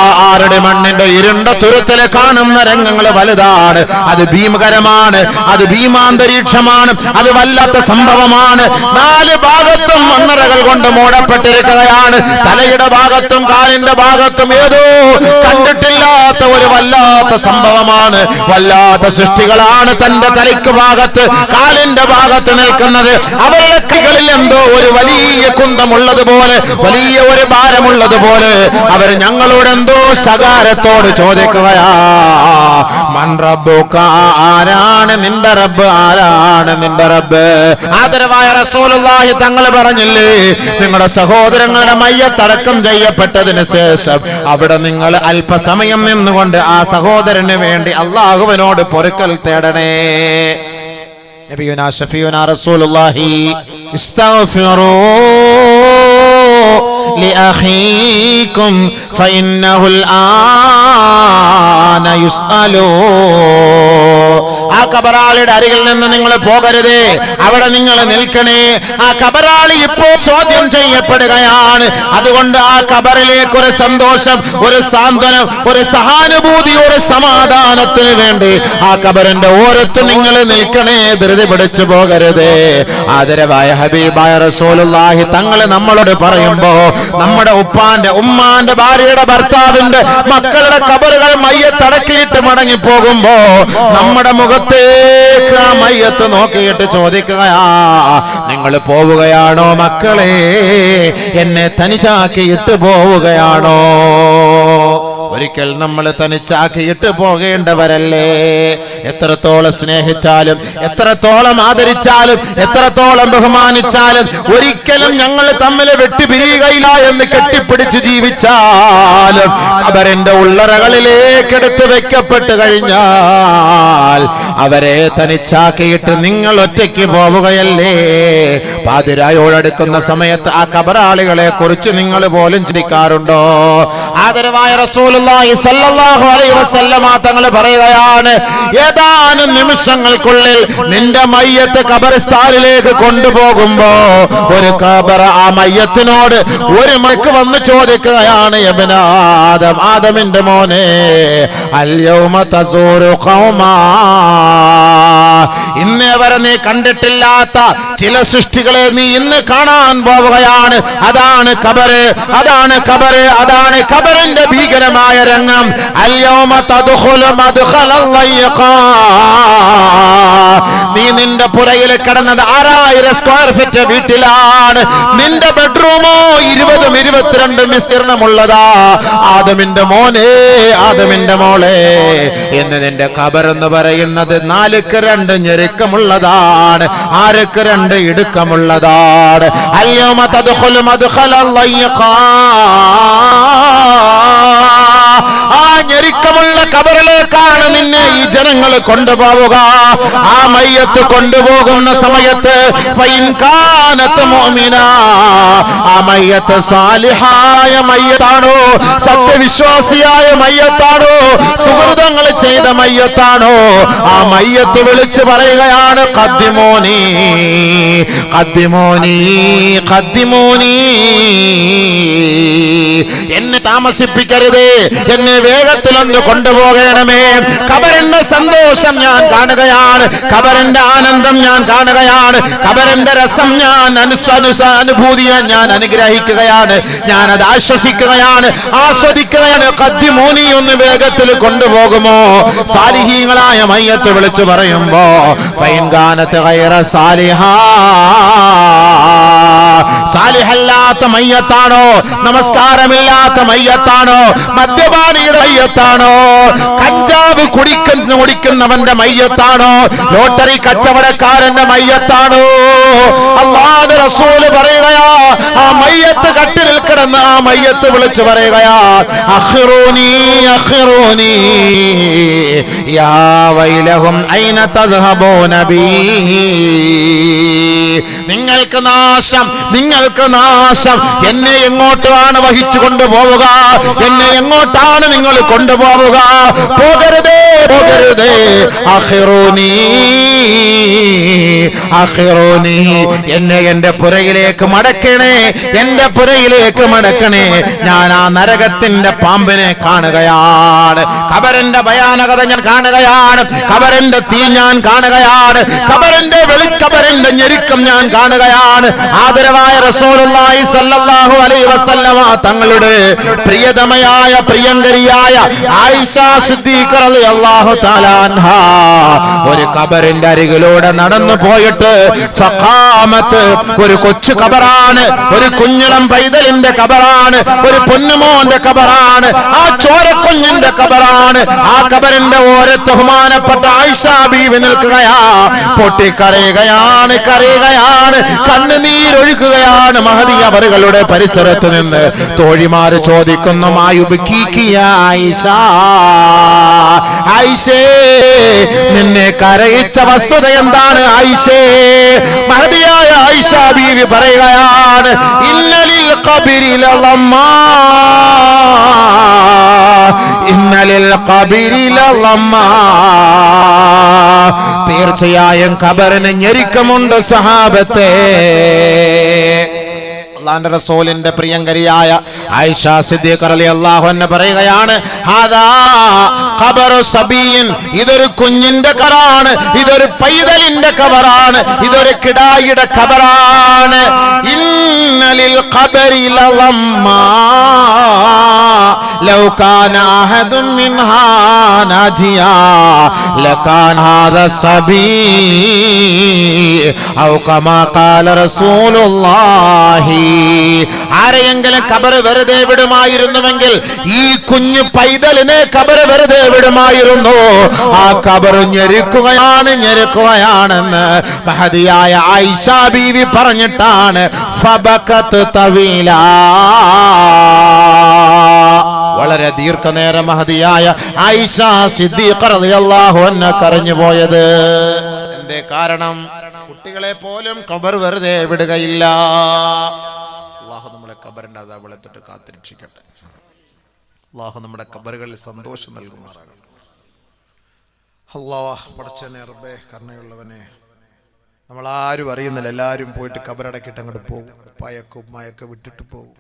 ആ ആരുടെ മണ്ണിന്റെ ഇരുണ്ട തുരുത്തിലെ കാണുന്ന രംഗങ്ങൾ വലുതാണ്, അത് ഭീമകരമാണ്, അത് ഭീമാന്തരീക്ഷമാണ്, അത് വല്ലാത്ത സംഭവമാണ്. നാല് ഭാഗത്തും മണ്ണറകൾ കൊണ്ട് മൂടപ്പെട്ടിരിക്കുകയാണ്. തലയുടെ ഭാഗത്തും കാലിന്റെ ഭാഗത്തും ഏതോ കണ്ടിട്ടില്ലാത്ത ഒരു വല്ലാത്ത സംഭവമാണ്. വല്ലാത്ത സൃഷ്ടികളാണ് തന്റെ തലയ്ക്ക് ഭാഗത്ത് കാലിന്റെ ഭാഗത്ത് നിൽക്കുന്നത്. അവരുടെ കൈകളിൽ എന്തോ ഒരു വലിയ കുന്തമുള്ളതുപോലെ, വലിയ ഒരു ഭാരമുള്ളതുപോലെ അവർ ഞങ്ങളോട് എന്തോ ശകാരത്തോട് ചോദിക്കുകയാ, മൻ റബ്ബുക, ആരാണ് നിന്റെ റബ്ബ്, ആരാണ് നിന്റെ റബ്ബ്? ആദരവായ റസൂലുള്ളാഹി തങ്ങൾ പറഞ്ഞില്ലേ, നിങ്ങളുടെ സഹോദരങ്ങളുടെ മയ്യത്തടക്കം ചെയ്യപ്പെട്ടതിന് ശേഷം അവിടെ നിങ്ങൾ അല്പസമയം നിന്നുകൊണ്ട് ആ സഹോദരന് വേണ്ടി അല്ലാഹുവിനോട് പൊറുക്കൽ തേടണേ. നബിയുനാ ഷഫീഉനാ റസൂലുള്ളാഹി ഇസ്തഗ്ഫിറൂ لأخيكم فإنه الآن يسألو. ആ കബറാളിയുടെ അരികിൽ നിന്ന് നിങ്ങൾ പോകരുതേ, അവിടെ നിങ്ങൾ നിൽക്കണേ. ആ കബറാളി ഇപ്പോൾ ചോദ്യം ചെയ്യപ്പെടുകയാണ്. അതുകൊണ്ട് ആ കബറിലേക്ക് ഒരു സന്തോഷം, ഒരു സാന്ത്വനം, ഒരു സഹാനുഭൂതി, ഒരു സമാധാനത്തിന് വേണ്ടി ആ കബറിന്റെ ഓരത്ത് നിങ്ങൾ നിൽക്കണേ, ധൃതി പിടിച്ചു പോകരുതേ. ആദരവായ ഹബീബായ റസൂലുള്ളാഹി തങ്ങൾ നമ്മളോട് പറയുമ്പോ നമ്മുടെ ഉപ്പാന്റെ ഉമ്മാന്റെ ഭാര്യയുടെ ഭർത്താവിന്റെ മക്കളുടെ കബറുകൾ മയ്യത്തടക്കിയിട്ട് മടങ്ങിപ്പോകുമ്പോ നമ്മുടെ മുഖത്തേക്ക് ആ മയ്യത്ത് നോക്കിയിട്ട് ചോദിക്കുകയാ, നിങ്ങൾ പോവുകയാണോ മക്കളെ? എന്നെ തനിച്ചാക്കിയിട്ട് പോവുകയാണോ? ഒരിക്കൽ നമ്മൾ തനിച്ചാക്കിയിട്ട് പോകേണ്ടവരല്ലേ? എത്രത്തോളം സ്നേഹിച്ചാലും, എത്രത്തോളം ആദരിച്ചാലും, എത്രത്തോളം ബഹുമാനിച്ചാലും ഒരിക്കലും ഞങ്ങൾ തമ്മിൽ വെട്ടിപിരിയുകയില്ല എന്ന് കെട്ടിപ്പിടിച്ച് ജീവിച്ചാലും അവരെന്റെ ഉള്ളറകളിലേക്ക് എടുത്ത് വെക്കപ്പെട്ട് കഴിഞ്ഞാൽ അവരെ തനിച്ചാക്കിയിട്ട് നിങ്ങൾ ഒറ്റയ്ക്ക് പോവുകയല്ലേ? പാതിരായോടടുക്കുന്ന സമയത്ത് ആ കബറാളികളെ കുറിച്ച് നിങ്ങൾ പോലും ചിന്തിക്കാറുണ്ടോ? ആദരവായ റസൂലുള്ളാഹി സ്വല്ലല്ലാഹു അലൈഹി വസല്ലമ തങ്ങൾ പറയുകയാണ്, ഏതാനും നിമിഷങ്ങൾക്കുള്ളിൽ നിന്റെ മയ്യത്ത് ഖബർസ്ഥാനിലേക്ക് കൊണ്ടുപോകുമ്പോ ഒരു ഖബർ ആ മയ്യത്തിനോട് ഒരു മലക്ക് വന്ന് ചോദിക്കുകയാണ്, യബ്ന ആദം, ആദമിന്റെ മോനെ, അൽ യൗമ തസൂറു ഖൗമാ, ഇന്നേ വരെ നീ കണ്ടിട്ടില്ലാത്ത ചില സൃഷ്ടികളെ നീ ഇന്ന് കാണാൻ പോവുകയാണ്. അതാണ് ഖബറ്, അതാണ് ഖബറ്, അതാണ് ഖബറിന്റെ ഭീകരമായ രംഗം. അൽ യൗമ തദ്ഖുലു മദ്ഖലൽ ലയ്ഖാൻ, നീ നിന്റെ പുരയിൽ കിടന്നത് 6000 സ്ക്വയർ ഫീറ്റ് വീട്ടിലാണ്. നിന്റെ ബെഡ്റൂമോ 20-22 വിസ്തീർണമുള്ളതാ. ആദമിന്റെ മോനെ, ആദമിന്റെ മോളെ, എന്ന് നിന്റെ ഖബർ എന്ന് പറയുന്നത് 4ക്ക് 2 ഞെരുക്കമുള്ളതാണ്, 6ക്ക് 2 ഇടുക്കമുള്ളതാണ്. അൽയൗമ തദ്ഖുലു മദ്ഖലൽ ലയ്ഖാ. ആ ഞെരുക്കമുള്ള ഖബറിലേക്കാണ് നിന്നെ ഈ ജനങ്ങൾ കൊണ്ടുപോവുക. ആ മയ്യത്ത് കൊണ്ടുപോകുന്ന സമയത്ത് ഫൈൻ കാനത് മുഅ്മിനാ, ആ മയ്യത്ത് സാലിഹായ മയ്യത്താണോ, സത്യവിശ്വാസിയായ മയ്യത്താണോ, സുഹൃതങ്ങൾ ചെയ്ത മയ്യത്താണോ, ആ മയ്യത്ത് വിളിച്ചു പറയുകയാണ് ഖദ്ദിമൂനി ഖദ്ദിമൂനി ഖദ്ദിമൂനി, എന്നെ താമസിപ്പിക്കരുതേ, എന്നെ വേഗത്തിലൊന്ന് കൊണ്ടുപോകണമേ. ഖബറിന്റെ സന്തോഷം ഞാൻ കാണുകയാണ്, ഖബറിന്റെ ആനന്ദം ഞാൻ കാണുകയാണ്, ഖബറിന്റെ രസം ഞാൻ അനുഭൂതിയെ ഞാൻ അനുഗ്രഹിക്കുകയാണ്, ഞാനത് ആശ്വസിക്കുകയാണ്, ആസ്വദിക്കുകയാണ്. ഖദ്ദിമൂനി, ഒന്ന് വേഗത്തിൽ കൊണ്ടുപോകുമോ? സാലിഹീങ്ങളായ മയ്യത്ത് വിളിച്ചു പറയുമ്പോ ഫൈൻ കാനത് ഗൈറ സാലിഹാ, സാലിഹല്ലാത്ത മയ്യത്താണോ, നമസ്കാരമില്ലാത്ത മയ്യത്താണോ, മദ്യപാനിയുടെ മയ്യത്താണോ, കഞ്ചാവ് കുടിക്കുന്നവന്റെ മയ്യത്താണോ, ലോട്ടറി കച്ചവടക്കാരന്റെ മയ്യത്താണോ? അല്ലാഹുവിന്റെ റസൂല് പറയുകയാ, ആ മയ്യത്ത് കട്ടിലിൽ കിടന്ന് ആ മയ്യത്ത് വിളിച്ചു പറയുകയാ, അഖിറൂനി അഖിറൂനി യാ വൈലഹും ഐന തദ്ഹബൂന ബി. നിങ്ങൾക്ക് നാശം, നിങ്ങൾക്ക് നാശം, എന്നെ എങ്ങോട്ടാണ് വഹിച്ചു കൊണ്ടുപോവുക, എന്നെ എങ്ങോട്ടാണ് നിങ്ങൾ കൊണ്ടുപോവുക? പോകരുതേ, പോകരുതേ. അഖിറൂനി അഖിറൂനി, എന്നെ എന്റെ പുരയിലേക്ക് മടക്കണേ, എന്റെ പുരയിലേക്ക് മടക്കണേ. ഞാൻ ആ നരകത്തിന്റെ പാമ്പിനെ കാണുകയാണ്, ഖബറിന്റെ ഭയാനകത ഞാൻ കാണുകയാണ്, ഖബറിന്റെ തീ ഞാൻ കാണുകയാണ്, ഖബറിന്റെ ഖബറിന്റെ ഞെരുക്കം ഞാൻ കാണുകയാണ്. ആദരവായ റസൂലുള്ളാഹി സ്വല്ലല്ലാഹു അലൈഹി വസല്ലമ തങ്ങളുടെ പ്രിയതമയായ പ്രിയങ്കരിയായ ആയിഷ സിദ്ദീഖ റളിയല്ലാഹു തആല അൻഹാ ഒരു ഖബറിന്റെ അരികിലൂടെ നടന്നു പോയിട്ട് ഫഖാമത്ത്, ഒരു കൊച്ചു ഖബറാണ്, ഒരു കുഞ്ഞിളം പൈതലിന്റെ ഖബറാണ്, ഒരു പൊന്നുമോന്റെ ഖബറാണ്, ആ ചോരക്കുഞ്ഞിന്റെ ഖബറാണ്. ആ ഖബറിന്റെ ഓരത്ത് ബഹുമാനപ്പെട്ട ആയിഷ ബീവി നിൽക്കുകയാ, പൊട്ടിക്കരയുകയാണ്, കരയുകയാണ്, കണ്ണുനീരൊഴുക്കുകയാണ്. മഹദി അവറുകളുടെ പരിസരത്ത് നിന്ന് തോഴിമാര് ചോദിക്കുന്നു, മായുബ്കീകിയ ആയിഷ, ആയിഷേ, നിന്നെ കരയിച്ച വസ്തുത എന്താണ് ആയിഷേ? മഹദിയായ ആയിഷ ബീവി പറയുകയാണ്, ഇന്നലിൽ ഖബരിൽ ലമ്മാ, ഇന്നലിൽ ഖബരിൽ ലമ്മാ, തീർച്ചയായും ഖബറിന് ഞെരുക്കമുണ്ട് സഹാബത്തെ. അല്ലാഹുവിന്റെ റസൂലിന്റെ പ്രിയങ്കരിയായ ആയിഷ സിദ്ദീഖ റളിയല്ലാഹു അൻഹ പറയുകയാണ്, ഹാദാ ഖബറു സബീൻ, ഇതൊരു കുഞ്ഞിന്റെ ഖബറാണ്, ഇതൊരു പൈതലിന്റെ ഖബറാണ്, ഇതൊരു കിടായിയുടെ ഖബറാണ്. ഇന്നലിൽ ഖബരി ലമ്മാ ലൗ കാന അഹദും മിൻഹാ നാജിയാ ലകാന ഹാദാ സബീ ഔ കമാ ഖാല റസൂലുള്ളാഹി. ആരെയെങ്കിലും ഖബർ വെറുതെ വിടുമായിരുന്നുവെങ്കിൽ ഈ കുഞ്ഞു പൈതലിനെ ഖബർ വെറുതെ വിടുമായിരുന്നു. ആ ഖബർ ഞെരുക്കുകയാണ്, ഞെരുക്കുകയാണെന്ന് മഹദിയായ ആയിഷ ബീവി പറഞ്ഞിട്ടാണ് ഫബകത് തവീലാ, വളരെ ദീർഘനേരം മഹദിയായ ആയിഷ സിദ്ദീഖ റളിയല്ലാഹു അൻഹ കരഞ്ഞുപോയത്. എന്തേ കാരണം? കുട്ടികളെ പോലും ഖബർ വെറുതെ വിടുകയില്ല. അല്ലാഹു നമ്മളെ ഖബറിന്റെ അദാബുകളെ തൊട്ട് കാത്തിരക്ഷിക്കട്ടെ. അല്ലാഹു നമ്മുടെ ഖബറുകളിൽ സന്തോഷം നൽകുമാറാകട്ടെ. അല്ലാഹ് പടച്ചവനെ, റബ്ബേ, കരുണയുള്ളവനെ, നമ്മളാരും അറിയുന്നില്ല, എല്ലാവരും പോയിട്ട് ഖബറടക്കിട്ട് അങ്ങോട്ട് പോകും. ഉപ്പായൊക്കെ ഉമ്മായൊക്കെ വിട്ടിട്ട് പോകും,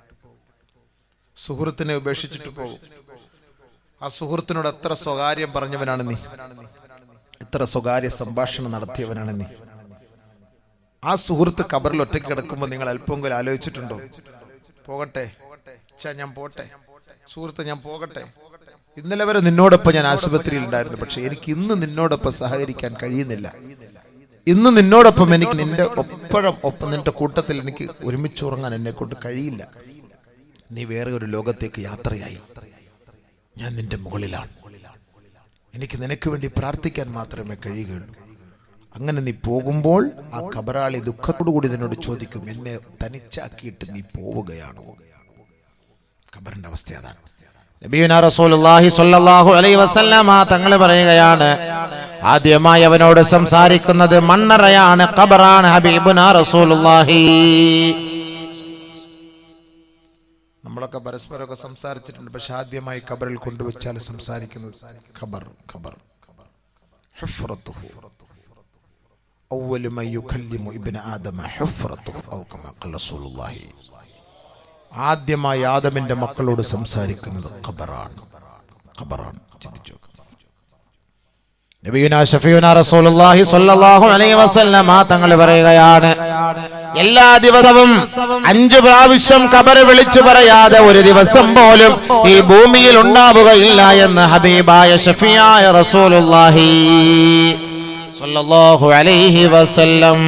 സുഹൃത്തിനെ ഉപേക്ഷിച്ചിട്ട് പോകും. ആ സുഹൃത്തിനോട് എത്ര സ്വകാര്യം പറഞ്ഞവനാണ് നീ, എത്ര സ്വകാര്യ സംഭാഷണം നടത്തിയവനാണ് നീ. ആ സുഹൃത്ത് ഖബറിൽ ഒറ്റയ്ക്ക് കിടക്കുമ്പോൾ നിങ്ങൾ അല്പമെങ്കിലും ആലോചിച്ചിട്ടുണ്ടോ? പോകട്ടെ, ഞാൻ പോട്ടെ, സുഹൃത്ത് ഞാൻ പോകട്ടെ, ഇന്നലെ വരെ നിന്നോടൊപ്പം ഞാൻ ആശുപത്രിയിൽ ഉണ്ടായിരുന്നു, പക്ഷെ എനിക്ക് ഇന്ന് നിന്നോടൊപ്പം സഹകരിക്കാൻ കഴിയുന്നില്ല. ഇന്ന് നിന്നോടൊപ്പം എനിക്ക് നിന്റെ ഒപ്പം നിന്റെ കൂട്ടത്തിൽ എനിക്ക് ഒരുമിച്ച് ഉറങ്ങാൻ എന്നെ കൊണ്ട് കഴിയില്ല. നീ വേറെ ഒരു ലോകത്തേക്ക് യാത്രയായി, ഞാൻ നിന്റെ മുകളിലാണ്. എനിക്ക് നിനക്ക് വേണ്ടി പ്രാർത്ഥിക്കാൻ മാത്രമേ കഴിയുകയുള്ളൂ. അങ്ങനെ നീ പോകുമ്പോൾ ആ ഖബറാളി ദുഃഖത്തോടുകൂടി നിന്നോട് ചോദിക്കും, എന്നെ തനിച്ചാക്കിയിട്ട് നീ പോവുകയാണോ? ഖബറിന്റെ അവസ്ഥ അതാണ്. നബിയുനാ റസൂലുള്ളാഹി സ്വല്ലല്ലാഹു അലൈഹി വസല്ലമ തങ്ങൾ പറയുകയാണ്, ആദ്യമായി അവനോട് സംസാരിക്കുന്നത് മണ്ണറയാണ്, ഖബറാണ്. ഹബീബുനാ റസൂലുള്ളാഹി. നമ്മളൊക്കെ പരസ്പരമൊക്കെ സംസാരിച്ചിട്ടുണ്ട്, പക്ഷെ ആദ്യമായി ഖബറിൽ കൊണ്ടുവച്ചാൽ സംസാരിക്കുന്നത് ഖബർ ഖബർ ഹുഫ്റത്തുഹു അവ്വലു മൻ യുകല്ലിമു ഇബ്ന ആദമ ഹുഫ്റത്തുഹു ഔ കമാ ഖല റസൂലുള്ളാഹി. ആദ്യമായി ആദമിന്റെ മക്കളോട് സംസാരിക്കുന്നത് ഖബറാണ്. ഖബറാണ്. ചിന്തിച്ചു. നബിയുനാ ശഫീഉനാ റസൂലുള്ളാഹി സ്വല്ലല്ലാഹു അലൈഹി വസല്ലമ തങ്ങൾ പറയുകയാണ്, എല്ലാ ദിവസവും 5 പ്രാവശ്യം ഖബർ വിളിച്ചു പറയാതെ ഒരു ദിവസം പോലും ഈ ഭൂമിയിൽ ഉണ്ടാവുകയില്ല എന്ന് ഹബീബായ ശഫീആയ റസൂലുള്ളാഹി സ്വല്ലല്ലാഹു അലൈഹി വസല്ലം.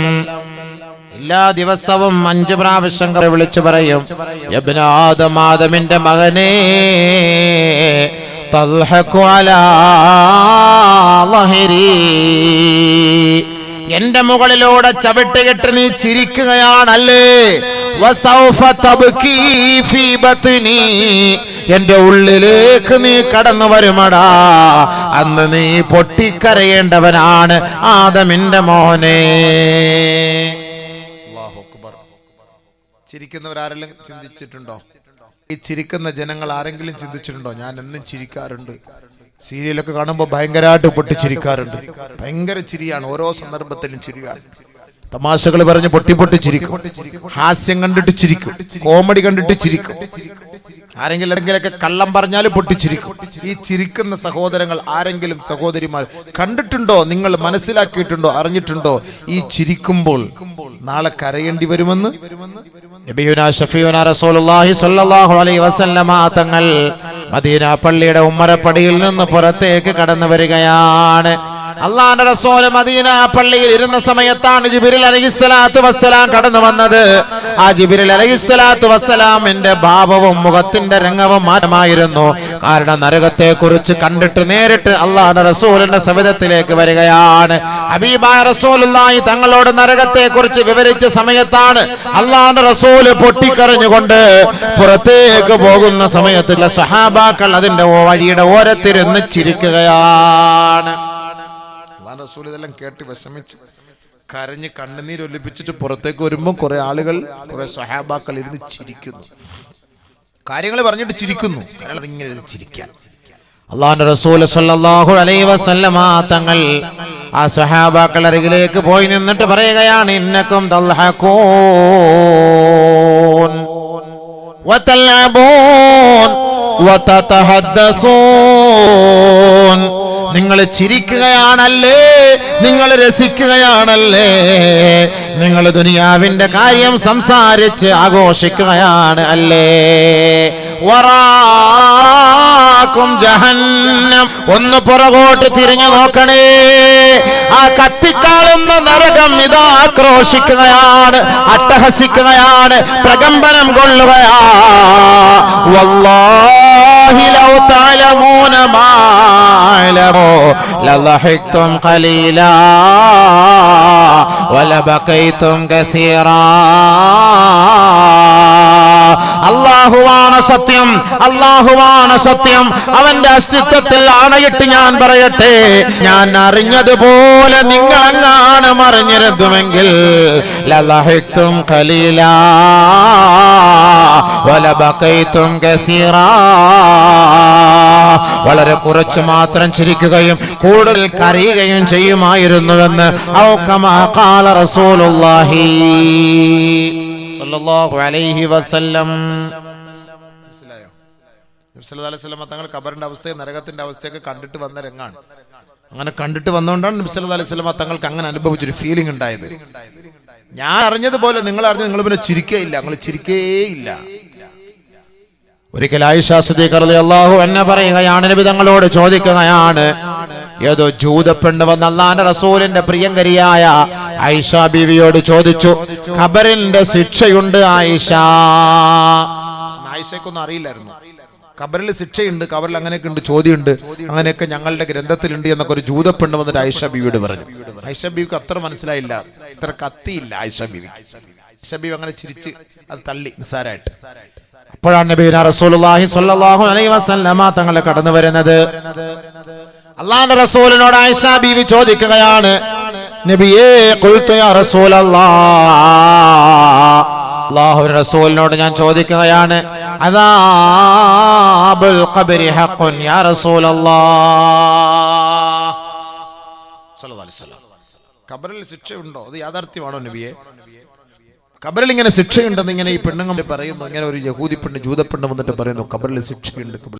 എല്ലാ ദിവസവും 5 പ്രാവശ്യം ഖബർ വിളിച്ചു പറയും, ഇബ്നു ആദം, ആദമിന്റെ മകനേ, തൽഹഖു അലാ ലഹരി, എന്റെ മുകളിലൂടെ ചവിട്ടുകെട്ട് നീ ചിരിക്കുകയാണല്ലേ, വസൗഫ തബ്കീ ഫീ ബത്നി, എന്റെ ഉള്ളിലേക്ക് നീ കടന്നു വരുമടാ, അന്ന് നീ പൊട്ടിക്കരയേണ്ടവനാണ് ആദമിന്റെ മോനെ. അല്ലാഹു അക്ബർ. ചിരിക്കുന്നവരാരെല്ലാം ചിന്തിച്ചിട്ടുണ്ടോ? ഈ ചിരിക്കുന്ന ജനങ്ങൾ ആരെങ്കിലും ചിന്തിച്ചിട്ടുണ്ടോ? ഞാൻ എന്നും ചിരിക്കാറുണ്ട്, സീരിയലൊക്കെ കാണുമ്പോൾ ഭയങ്കരമായിട്ട് പൊട്ടിച്ചിരിക്കാറുണ്ട്. ഭയങ്കര ചിരിയാണ്, ഓരോ സന്ദർഭത്തിലും ചിരിയാണ്. തമാശകൾ പറഞ്ഞ് പൊട്ടി ചിരിക്കും, ഹാസ്യം കണ്ടിട്ട് ചിരിക്കും, കോമഡി കണ്ടിട്ട് ചിരിക്കും, ആരെങ്കിലും എന്തെങ്കിലുമൊക്കെ കള്ളം പറഞ്ഞാലും പൊട്ടിച്ചിരിക്കും. ഈ ചിരിക്കുന്ന സഹോദരങ്ങൾ ആരെങ്കിലും സഹോദരിമാർ കണ്ടിട്ടുണ്ടോ? നിങ്ങൾ മനസ്സിലാക്കിയിട്ടുണ്ടോ, അറിഞ്ഞിട്ടുണ്ടോ? ഈ ചിരിക്കുമ്പോൾ നാളെ കരയേണ്ടി വരുമെന്ന് നബിയുനാ ശഫീഉനാ റസൂലുള്ളാഹി സ്വല്ലല്ലാഹു അലൈഹി വസല്ലമ തങ്ങൾ മദീന പള്ളിയുടെ ഉമ്മറപ്പടിയിൽ നിന്ന് പുറത്തേക്ക് കടന്നു വരികയാണ്. അല്ലാഹുവിന്റെ റസൂൽ മദീന പള്ളിയിൽ ഇരുന്ന സമയത്താണ് ജിബ്രീൽ അലൈഹിസ്സലാത്തു വസ്സലാം കടന്നു വന്നത്. ആ ജിബ്രീൽ അലൈഹിസ്സലാത്തു വസ്സലാമിന്റെ ഭാവവും മുഖത്തിന്റെ രംഗവും മാറ്റമായിരുന്നു. കാരണം നരകത്തെ കുറിച്ച് കണ്ടിട്ട് നേരിട്ട് അല്ലാഹുവിന്റെ റസൂലിന്റെ സവിധത്തിലേക്ക് വരികയാണ്. ഹബീബായ റസൂലുള്ളാഹി തങ്ങളോട് നരകത്തെ കുറിച്ച് വിവരിച്ച സമയത്താണ് അല്ലാഹുവിന്റെ റസൂൽ പൊട്ടിക്കരഞ്ഞുകൊണ്ട് പുറത്തേക്ക് പോകുന്ന സമയത്തുള്ള സഹാബാക്കൾ അതിന്റെ വഴിയുടെ ഓരത്തിരുന്ന് ചിരിക്കുകയാണ്. റസൂൽ ഇതെല്ലാം കേട്ട് വിഷമിച്ച് കരഞ്ഞ് കണ്ണുനീരൊലിപ്പിച്ചിട്ട് പുറത്തേക്ക് വരുമ്പോൾ കുറെ ആളുകൾ, കുറെ സ്വഹാബാക്കൾ ഇരുന്ന് ചിരിക്കുന്നു, കാര്യങ്ങൾ പറഞ്ഞിട്ട് ചിരിക്കുന്നു. ഇങ്ങനെ ഇരുന്ന് ചിരിക്കാൻ അല്ലാഹുവിന്റെ റസൂൽ സ്വല്ലല്ലാഹു അലൈഹി വസല്ലമ തങ്ങൾ ആ സ്വഹാബാക്കൾ അരികിലേക്ക് പോയി നിന്നിട്ട് പറയുകയാണ്, ഇന്നക്കും തൽഹഖൂൻ വതൽഅബൂൻ വതതഹദ്ദസൂൻ, നിങ്ങൾ ചിരിക്കുകയാണല്ലേ, നിങ്ങൾ രസിക്കുകയാണല്ലേ, നിങ്ങൾ ദുനിയാവിന്റെ കാര്യം സംസാരിച്ച് ആഘോഷിക്കുകയാണ് അല്ലേ. വറാക്കും ജഹന്നം, ഒന്ന് പുറകോട്ട് തിരിഞ്ഞു നോക്കണേ, ആ കത്തിക്കാളുന്ന നരകം ഇതാ ആക്രോശിക്കുകയാണ്, അട്ടഹസിക്കുകയാണ്, പ്രകമ്പനം കൊള്ളുകയാ. വല്ലാഹി ലൗ തഅലമൂന മാ അലമൂ ലളഹിഖ്തും ഖലീലാ വലബഖൈതും കസീറാ. അല്ലാഹുവാണ് സത്യം, അല്ലാഹുവാണ് സത്യം. അവന്റെ അസ്തിത്വത്തിൽ ആണയിട്ട് ഞാൻ പറയട്ടെ, ഞാൻ അറിഞ്ഞതുപോലെ നിങ്ങളെങ്ങാണ് മറിഞ്ഞിരുന്നുവെങ്കിൽ ലളഹിഖ്തും ഖലീലാ വലബഖൈതും കസീറാ, വളരെ കുറച്ച് മാത്രം ചിരിക്കുകയും കൂടുതൽ കരയുകയും ചെയ്യുമായിരുന്നുവെന്ന് ഔ കമാ ഖാല റസൂലുള്ളാഹി സ്വല്ലല്ലാഹു അലൈഹി വസല്ലം. മനസ്സിലായോ? നബി സല്ലല്ലാഹു അലൈഹി വസല്ലം തങ്ങൾ ഖബറിന്റെ അവസ്ഥയെ നരകത്തിന്റെ അവസ്ഥയൊക്കെ കണ്ടിട്ട് വന്ന രംഗാണ്. അങ്ങനെ കണ്ടിട്ട് വന്നുകൊണ്ടാണ് നബി സല്ലല്ലാഹു അലൈഹി വസല്ലം തങ്ങൾക്ക് അങ്ങനെ അനുഭവിച്ചൊരു ഫീലിംഗ് ഉണ്ടായത്. ഞാൻ അറിഞ്ഞതുപോലെ നിങ്ങൾ അറിഞ്ഞ് നിങ്ങൾ പിന്നെ ചിരിക്കേയില്ല, നിങ്ങൾ ചിരിക്കേയില്ല. ഒരിക്കൽ ആയിഷ സിദ്ദീഖ റളിയല്ലാഹു അൻഹ പറയുകയാണ്, നബി തങ്ങളോട് ചോദിക്കുകയാണ്, ഏതോ ജൂതപ്പെണ്ണ് വന്ന് അല്ലാഹുവിന്റെ റസൂലിന്റെ പ്രിയങ്കരിയായ ആയിഷ ബീവിയോട് ചോദിച്ചു, ഖബറിന്റെ ശിക്ഷയുണ്ട് ആയിഷ. ആയിഷയ്ക്കൊന്നും അറിയില്ലായിരുന്നു ഖബറിൽ ശിക്ഷയുണ്ട്, ഖബറിൽ അങ്ങനെയൊക്കെ ഉണ്ട്, ചോദ്യമുണ്ട്, അങ്ങനെയൊക്കെ ഞങ്ങളുടെ ഗ്രന്ഥത്തിലുണ്ട് എന്നൊക്കെ ഒരു ജൂതപ്പെണ്ണ് വന്നിട്ട് ആയിഷ ബീവിയോട് പറഞ്ഞു. ആയിഷ ബീവിക്ക് അത്ര മനസ്സിലായില്ല, അത്ര കത്തിയില്ല ആയിഷ ബീവി. ആയിഷ ബീവി അങ്ങനെ ചിരിച്ച് അത് തള്ളി നിസ്സാരായിട്ട്. അപ്പോഴാണ് നബിയുന റസൂലുള്ളാഹി സ്വല്ലല്ലാഹു അലൈഹി വസല്ലമ തങ്ങൾ കടന്നു വരുന്നത്. അല്ലാഹുവിന്റെ റസൂലിനോട് ആയിഷ ബീവി ചോദിക്കുകയാണ്, നബിയേ ഖുൽതു യാ റസൂലല്ലാഹ്, അല്ലാഹുവിന്റെ റസൂലിനോട് ഞാൻ ചോദിക്കുകയാണ്, അദാബുൽ ഖബ്രി ഹഖ്ഖുൻ യാ റസൂലല്ലാഹ് സ്വല്ലല്ലാഹു അലൈഹി വസല്ലം, ഖബറിൽ ശിക്ഷയുണ്ടോ, അത് യാഥാർത്ഥ്യമാണോ നബിയെ? ഖബറിൽ ഇങ്ങനെ ശിക്ഷയുണ്ടെന്ന് ഇങ്ങനെ ഈ പെണ്ണുങ്ങൾ പറയുന്നു. ഇങ്ങനെ ഒരു യഹൂദി പെണ്ണ് ജൂതപ്പെണ്ണ് വന്നിട്ട് പറയുന്നു ഖബറിൽ ശിക്ഷയുണ്ട്.